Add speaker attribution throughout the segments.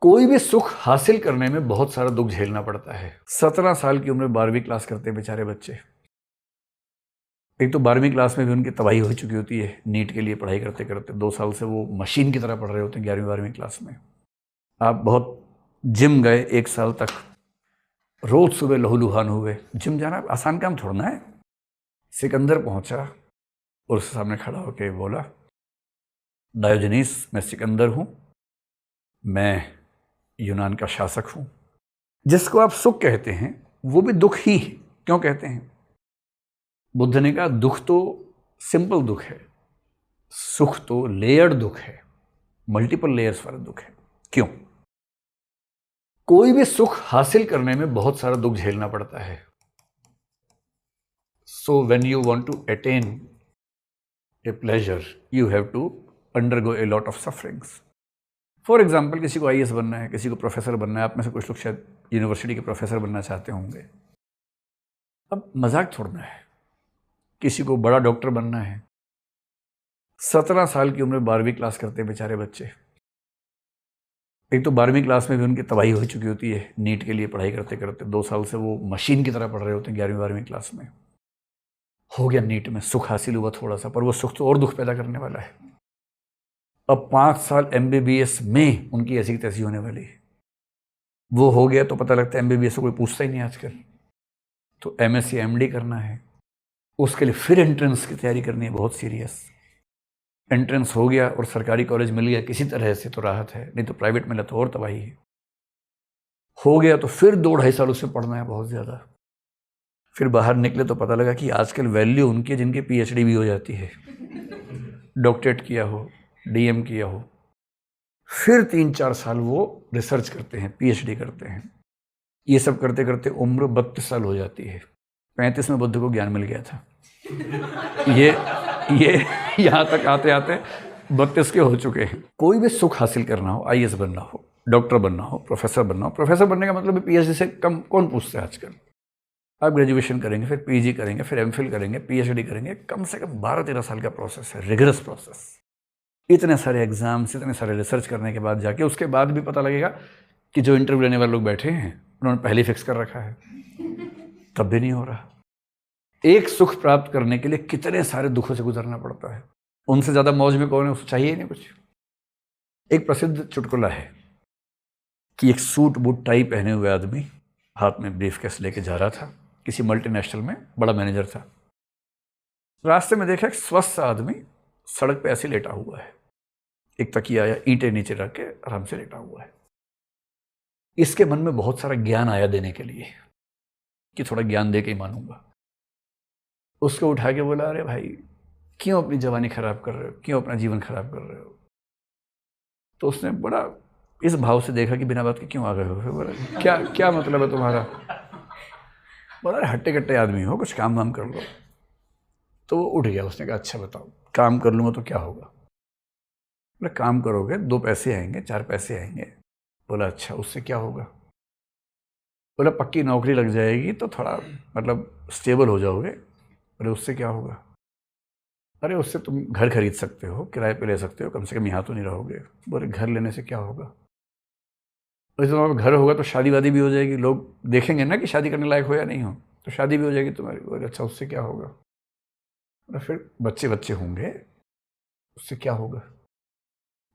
Speaker 1: कोई भी सुख हासिल करने में बहुत सारा दुख झेलना पड़ता है। 17 साल की उम्र 12वीं क्लास करते हैं बेचारे बच्चे। एक तो 12वीं क्लास में भी उनकी तबाही हो चुकी होती है, नीट के लिए पढ़ाई करते करते 2 साल से वो मशीन की तरह पढ़ रहे होते हैं 11वीं 12वीं क्लास में। आप बहुत जिम गए 1 साल तक, रोज सुबह लहूलुहान हुए। जिम जाना आसान काम थोड़ना है। सिकंदर पहुंचा और उसके सामने खड़ा होकर बोला, डायोजनीस मैं सिकंदर हूं, मैं यूनान का शासक हूं। जिसको आप सुख कहते हैं वो भी दुख ही है। क्यों कहते हैं? बुद्ध ने कहा दुख तो सिंपल दुख है, सुख तो लेयर्ड दुख है, मल्टीपल लेयर्स वाला दुख है। क्यों? कोई भी सुख हासिल करने में बहुत सारा दुख झेलना पड़ता है। So when you want to attain a pleasure you have to undergo a lot of sufferings. For example, किसी को आईएएस बनना है, किसी को प्रोफेसर बनना है। आप में से कुछ लोग शायद यूनिवर्सिटी के प्रोफेसर बनना चाहते होंगे। अब मजाक छोड़ना है। किसी को बड़ा डॉक्टर बनना है। 17 साल की उम्र 12वीं क्लास करते हैं बेचारे बच्चे। एक तो 12वीं क्लास में भी उनकी तबाही हो चुकी होती है, नीट के लिए पढ़ाई करते करते 2 साल से वो मशीन की तरह पढ़ रहे होते हैं 11वीं 12वीं क्लास में। हो गया नीट में, सुख हासिल हुआ थोड़ा सा, पर वो सुख तो और दुख पैदा करने वाला है। अब 5 साल एमबीबीएस में उनकी ऐसी तैसी होने वाली है। वो हो गया तो पता लगता है एमबीबीएस को कोई पूछता ही नहीं आजकल। तो एमएससी एमडी करना है, उसके लिए फिर एंट्रेंस की तैयारी करनी है बहुत सीरियस। एंट्रेंस हो गया और सरकारी कॉलेज मिल गया किसी तरह से तो राहत है, नहीं तो प्राइवेट मिला तो और तबाही है। हो गया तो फिर 2-2.5 साल उससे पढ़ना है बहुत ज़्यादा। फिर बाहर निकले तो पता लगा कि आजकल वैल्यू उनकी है जिनकी पीएचडी भी हो जाती है, डॉक्टरेट किया हो, डीएम किया हो। फिर 3-4 साल वो रिसर्च करते हैं, पीएचडी करते हैं। ये सब करते करते उम्र 32 साल हो जाती है। 35 में बुद्ध को ज्ञान मिल गया था। ये यहाँ तक आते आते 32 के हो चुके हैं। कोई भी सुख हासिल करना हो, आईएएस बनना हो, डॉक्टर बनना हो, प्रोफेसर बनना हो। प्रोफेसर बनने का मतलब पीएचडी से कम कौन पूछता है आजकल। आप ग्रेजुएशन करेंगे, फिर पीजी करेंगे, फिर एमफिल करेंगे, पीएचडी करेंगे। कम से कम 12-13 साल का प्रोसेस है, रिगरस प्रोसेस। इतने सारे एग्जाम्स, इतने सारे रिसर्च करने के बाद जाके उसके बाद भी पता लगेगा कि जो इंटरव्यू लेने वाले लोग बैठे हैं उन्होंने पहले फिक्स कर रखा है, तब भी नहीं हो रहा। एक सुख प्राप्त करने के लिए कितने सारे दुखों से गुजरना पड़ता है। उनसे ज़्यादा मौज में कौन है? उसको चाहिए ही नहीं कुछ। एक प्रसिद्ध चुटकुला है कि एक सूट बूट टाई पहने हुए आदमी हाथ में ब्रीफकेस लेके जा रहा था, किसी मल्टीनेशनल में बड़ा मैनेजर था। रास्ते में देखा एक स्वस्थ आदमी सड़क पे ऐसे लेटा हुआ है, एक तकिया या ईंटें नीचे रख के आराम से लेटा हुआ है। इसके मन में बहुत सारा ज्ञान आया देने के लिए कि थोड़ा ज्ञान दे के ही मानूंगा। उसको उठा के बोला, अरे भाई क्यों अपनी जवानी खराब कर रहे हो, क्यों अपना जीवन खराब कर रहे हो? तो उसने बड़ा इस भाव से देखा कि बिना बात के क्यों आ गए हो? बोला क्या मतलब है तुम्हारा? बोला हट्टे कट्टे आदमी हो, कुछ काम वाम कर लो। तो वो उठ गया। उसने कहा अच्छा बताओ, काम कर लूँगा तो क्या होगा? बोला काम करोगे 2 पैसे आएंगे, 4 पैसे आएंगे। बोला अच्छा उससे क्या होगा? बोला पक्की नौकरी लग जाएगी तो थोड़ा मतलब स्टेबल हो जाओगे। बोले उससे क्या होगा? अरे उससे तुम घर खरीद सकते हो, किराए पे ले सकते हो, कम से कम यहाँ तो नहीं रहोगे। बोले घर लेने से क्या होगा? वैसे तुम्हारा घर होगा तो शादी वादी भी हो जाएगी, लोग देखेंगे ना कि शादी करने लायक हो या नहीं हो, तो शादी भी हो जाएगी तुम्हारी। बोले अच्छा उससे क्या होगा? फिर बच्चे होंगे, उससे क्या होगा?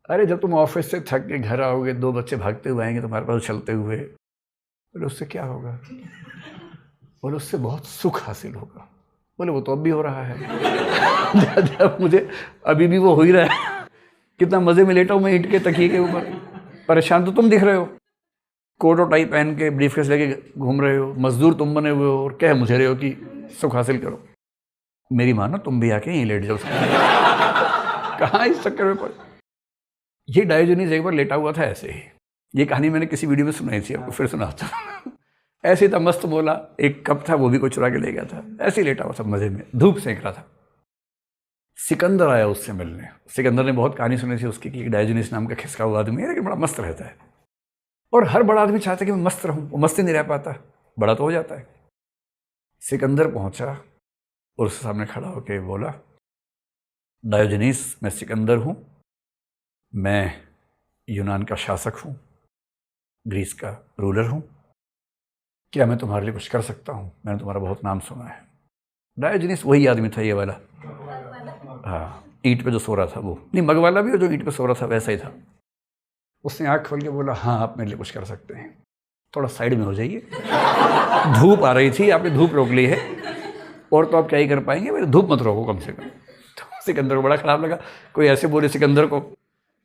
Speaker 1: अरे जब तुम ऑफिस से थक के घर आओगे, 2 बच्चे भागते हुए आएंगे तुम्हारे पास चलते हुए। बोले उससे क्या होगा? बोले उससे बहुत सुख हासिल होगा। बोले वो तो अब भी हो रहा है। जब मुझे अभी भी वो हो ही रहा है। कितना मजे में लेटा हूँ मैं ईंट के तकिए के ऊपर। परेशान तो तुम दिख रहे हो, कोट और टाई पहन के ब्रीफकेस लेके घूम रहे हो, मजदूर तुम बने हुए हो और कह मुझे रहे हो कि सुख हासिल करो। मेरी मानो तुम भी आके यहीं लेट जाओ। कहाँ इस चक्कर में पड़। ये डायोजनीस एक बार लेटा हुआ था ऐसे ही। ये कहानी मैंने किसी वीडियो में सुनाई थी, आपको फिर सुनाता हूं। ऐसे ही था, मस्त बोला। एक कप था वो भी कोई चुरा के ले गया था। ऐसे ही लेटा हुआ था मजे में, धूप सेंक रहा था। सिकंदर आया उससे मिलने। सिकंदर ने बहुत कहानी सुनी थी उसकी कि डायोजनीस नाम का खिसका हुआ आदमी है, लेकिन बड़ा मस्त रहता है। और हर बड़ा आदमी चाहता है कि मैं मस्त रहूं, वो मस्त ही नहीं रह पाता, बड़ा तो हो जाता है। सिकंदर पहुंचा और उसके सामने खड़ा होकर बोला, डायोजनीस मैं सिकंदर हूं, मैं यूनान का शासक हूं, ग्रीस का रूलर हूँ, क्या मैं तुम्हारे लिए कुछ कर सकता हूँ? मैंने तुम्हारा बहुत नाम सुना है। डायोजनीस वही आदमी था ये वाला, हाँ, ईंट पे जो सो रहा था वो, नहीं मग वाला भी, जो ईंट पे सो रहा था वैसा ही था। उसने आँख खोल के बोला, हाँ आप मेरे लिए कुछ कर सकते हैं, थोड़ा साइड में हो जाइए। धूप आ रही थी, आपने धूप रोक ली है, और तो आप क्या ही कर पाएंगे, मेरे धूप मत रोको कम से कम। तो सिकंदर को बड़ा ख़राब लगा, कोई ऐसे बोले सिकंदर को।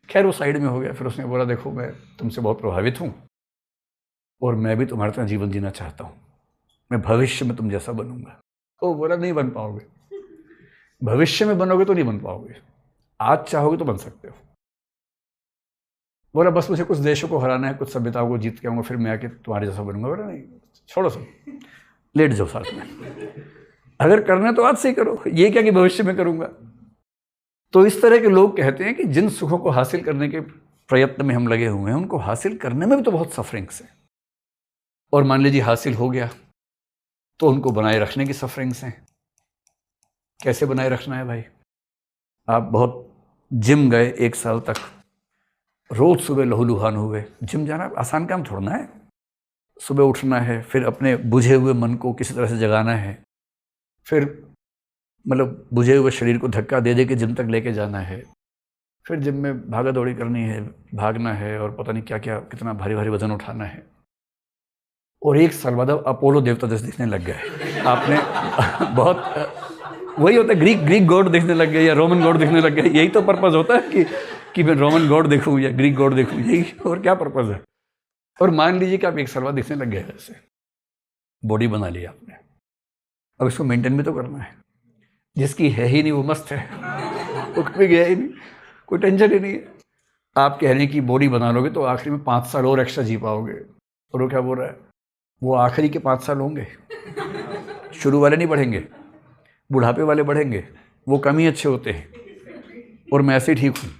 Speaker 1: खैर वो साइड में हो गया। फिर उसने बोला, देखो मैं तुमसे बहुत प्रभावित हूँ और मैं भी तुम्हारे तरह जीवन जीना चाहता हूँ, मैं भविष्य में तुम जैसा बनूंगा। तो बोला, नहीं बन पाओगे, भविष्य में बनोगे तो नहीं बन पाओगे, आज चाहोगे तो बन सकते हो। बोला, बस मुझे कुछ देशों को हराना है, कुछ सभ्यताओं को जीत के आऊँगा, फिर मैं आके तुम्हारे जैसा बनूंगा। बोला, नहीं छोड़ो सब, लेट जाओ साथ में, अगर करना है तो आज से ही करो, ये क्या कि भविष्य में करूंगा। तो इस तरह के लोग कहते हैं कि जिन सुखों को हासिल करने के प्रयत्न में हम लगे हुए हैं, उनको हासिल करने में भी तो बहुत सफरिंग्स हैं। और मान लीजिए हासिल हो गया तो उनको बनाए रखने की सफरिंग्स हैं। कैसे बनाए रखना है भाई? आप बहुत जिम गए 1 साल तक, रोज सुबह लहूलुहान हुए, जिम जाना आसान काम थोड़ा ना है। सुबह उठना है, फिर अपने बुझे हुए मन को किसी तरह से जगाना है, फिर मतलब बुझे हुए शरीर को धक्का दे दे के जिम तक लेके जाना है, फिर जिम में भागा दौड़ी करनी है, भागना है, और पता नहीं क्या क्या कितना भारी भारी वजन उठाना है। और 1 साल बाद अपोलो देवता जैसे दिखने लग गए आपने। बहुत वही होता है, ग्रीक गॉड दिखने लग गए या रोमन गॉड दिखने लग गए। यही तो पर्पज़ होता है कि मैं रोमन गॉड देखूँ या ग्रीक गॉड देखूँ, यही और क्या पर्पज़ है। और मान लीजिए कि आप 1 साल बाद दिखने लग गए, ऐसे बॉडी बना ली आपने, अब इसको मेंटेन भी तो करना है। जिसकी है ही नहीं वो मस्त है, वो कभी गया ही नहीं, कोई टेंशन ही नहीं है। आप कह रहे हैं कि बॉडी बना लोगे तो आखिरी में 5 साल और एक्स्ट्रा जी पाओगे, और वो क्या बोल रहा है, वो आखिरी के 5 साल होंगे, शुरू वाले नहीं बढ़ेंगे, बुढ़ापे वाले बढ़ेंगे, वो कम ही अच्छे होते हैं, और मैं ऐसे ही ठीक हूँ।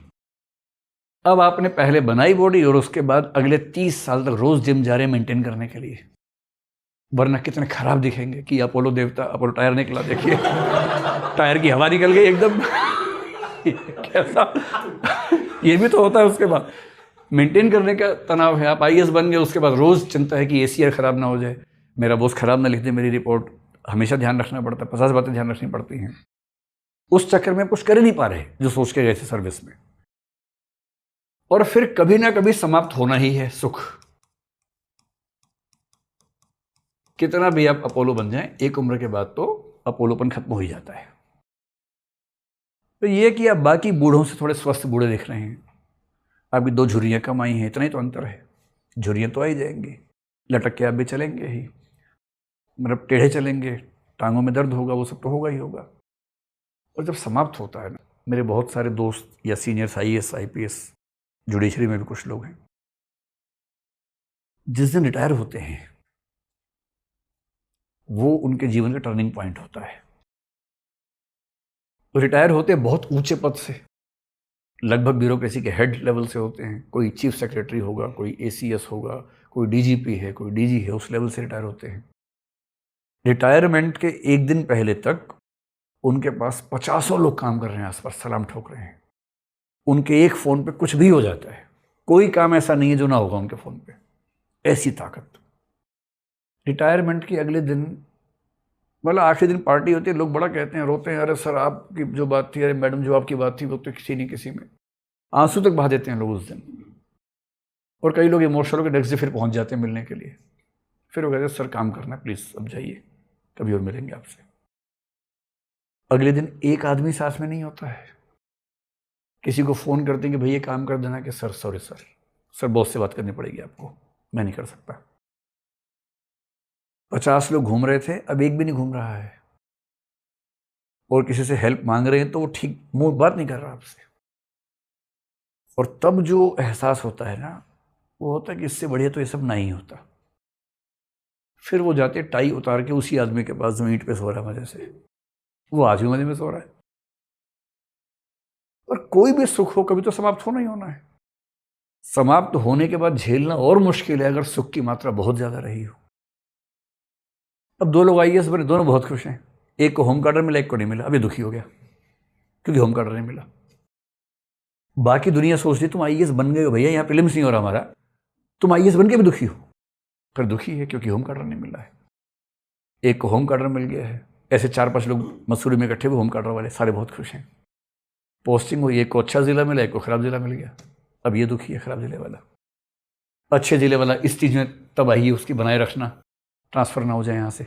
Speaker 1: अब आपने पहले बनाई बॉडी और उसके बाद अगले 30 साल तक रोज जिम जा रहे हैं मेंटेन करने के लिए, वरना कितने खराब दिखेंगे कि अपोलो देवता, अपोलो टायर निकला, देखिए टायर की हवा निकल गई एकदम। कैसा, ये भी तो होता है। उसके बाद मेंटेन करने का तनाव है, आप आईएएस बन गए, उसके बाद रोज चिंता है कि एसीआर खराब ना हो जाए, मेरा बॉस खराब ना लिख दे मेरी रिपोर्ट, हमेशा ध्यान रखना पड़ता है, 50 बातें ध्यान रखनी पड़ती हैं। उस चक्कर में कुछ कर ही नहीं पा रहे जो सोच के गए थे सर्विस में। और फिर कभी ना कभी समाप्त होना ही है सुख। कितना भी आप अपोलो बन जाएं, एक उम्र के बाद तो अपोलोपन खत्म हो ही जाता है। तो ये कि आप बाकी बूढ़ों से थोड़े स्वस्थ बूढ़े दिख रहे हैं, आपकी 2 झुर्रियाँ कम आई हैं, इतना ही तो अंतर है। झुर्रियाँ तो आ ही जाएंगी, लटक के आप भी चलेंगे ही, मतलब टेढ़े चलेंगे, टांगों में दर्द होगा, वो सब तो होगा ही होगा। और जब समाप्त होता है ना, मेरे बहुत सारे दोस्त या सीनियर्स आईएएस आईपीएस, जुडिशरी में भी कुछ लोग हैं, जिस दिन रिटायर होते हैं वो उनके जीवन का टर्निंग पॉइंट होता है। तो रिटायर होते हैं बहुत ऊंचे पद से, लगभग ब्यूरोक्रेसी के हेड लेवल से होते हैं, कोई चीफ सेक्रेटरी होगा, कोई एसीएस होगा, कोई डीजीपी है, कोई डीजी है, उस लेवल से रिटायर होते हैं। रिटायरमेंट के 1 दिन पहले तक उनके पास 50 लोग काम कर रहे हैं, आसपास सलाम ठोक रहे हैं। उनके एक फ़ोन पे कुछ भी हो जाता है, कोई काम ऐसा नहीं है जो ना होगा उनके फ़ोन पे, ऐसी ताकत। रिटायरमेंट के अगले दिन, मतलब आखिरी दिन पार्टी होती है, लोग बड़ा कहते हैं, रोते हैं, अरे सर आपकी जो बात थी, अरे मैडम जो आपकी बात थी, वो तो किसी नहीं किसी में, आंसू तक बहा देते हैं लोग उस दिन। और कई लोग इमोशनल के नेक्स्ट डे फिर पहुंच जाते हैं मिलने के लिए, फिर वो कहते हैं सर काम करना प्लीज़, अब जाइए, कभी और मिलेंगे आपसे। अगले दिन एक आदमी साथ में नहीं होता है, किसी को फ़ोन करते हैं कि भैया काम कर देना, कि सर सॉरी सर बॉस से बात करनी पड़ेगी आपको, मैं नहीं कर सकता। 50 लोग घूम रहे थे, अब एक भी नहीं घूम रहा है, और किसी से हेल्प मांग रहे हैं तो वो ठीक मुंह बात नहीं कर रहा आपसे। और तब जो एहसास होता है ना, वो होता है कि इससे बढ़िया तो ये सब नहीं होता। फिर वो जाते टाई उतार के उसी आदमी के पास जो ईंट पे सो रहा है मजे से, वो आज भी मजे में सो रहा है। और कोई भी सुख हो कभी तो समाप्त होना ही होना है। समाप्त होने के बाद झेलना और मुश्किल है अगर सुख की मात्रा बहुत ज्यादा रही हो। अब 2 लोग आईएएस बने, दोनों बहुत खुश हैं, एक को होम गार्डर मिला, एक को नहीं मिला, अभी दुखी हो गया क्योंकि होम गार्डर नहीं मिला। बाकी दुनिया सोच रही तुम आईएएस बन गए हो भैया, यहाँ प्रीलिम्स नहीं हो रहा हमारा, तुम आईएएस बन के भी दुखी हो, फिर दुखी है क्योंकि होम गार्डर नहीं मिला है। एक को होम गार्डर मिल गया है, ऐसे 4-5 लोग मसूरी में इकट्ठे हुए होम गार्डर वाले, सारे बहुत खुश हैं। पोस्टिंग हुई, एक को अच्छा ज़िला मिला, एक को ख़राब ज़िला मिल गया। अब ये दुखी है ख़राब ज़िले वाला। अच्छे ज़िले वाला इस चीज़ में तबाही उसकी बनाए रखना, ट्रांसफ़र ना हो जाए यहाँ से।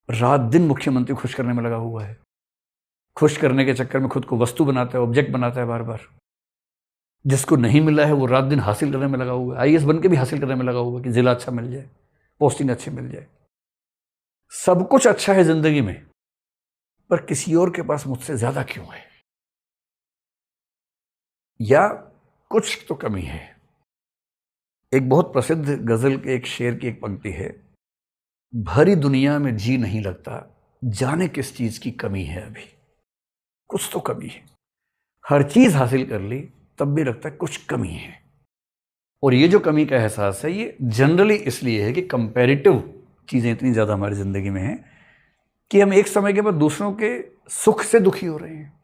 Speaker 1: रात दिन मुख्यमंत्री खुश करने में लगा हुआ है, खुश करने के चक्कर में खुद को वस्तु बनाता है, ऑब्जेक्ट बनाता है बार बार। जिसको नहीं मिला है वो रात दिन हासिल करने में लगा हुआ है, आईएएस बन के भी हासिल करने में लगा हुआ है कि ज़िला अच्छा मिल जाए, पोस्टिंग अच्छी मिल जाए। सब कुछ अच्छा है ज़िंदगी में, पर किसी और के पास मुझसे ज़्यादा क्यों है, या कुछ तो कमी है। एक बहुत प्रसिद्ध गज़ल के एक शेर की एक पंक्ति है, भरी दुनिया में जी नहीं लगता, जाने किस चीज़ की कमी है अभी। कुछ तो कमी है, हर चीज़ हासिल कर ली तब भी लगता है कुछ कमी है। और ये जो कमी का एहसास है ये जनरली इसलिए है कि कंपैरेटिव चीज़ें इतनी ज़्यादा हमारी ज़िंदगी में हैं कि हम एक समय के बाद दूसरों के सुख से दुखी हो रहे हैं।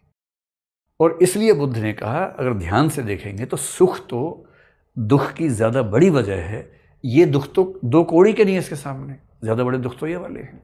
Speaker 1: और इसलिए बुद्ध ने कहा, अगर ध्यान से देखेंगे तो सुख तो दुख की ज़्यादा बड़ी वजह है। ये दुख तो 2 कौड़ी के नहीं है इसके सामने, ज़्यादा बड़े दुख तो ये वाले हैं।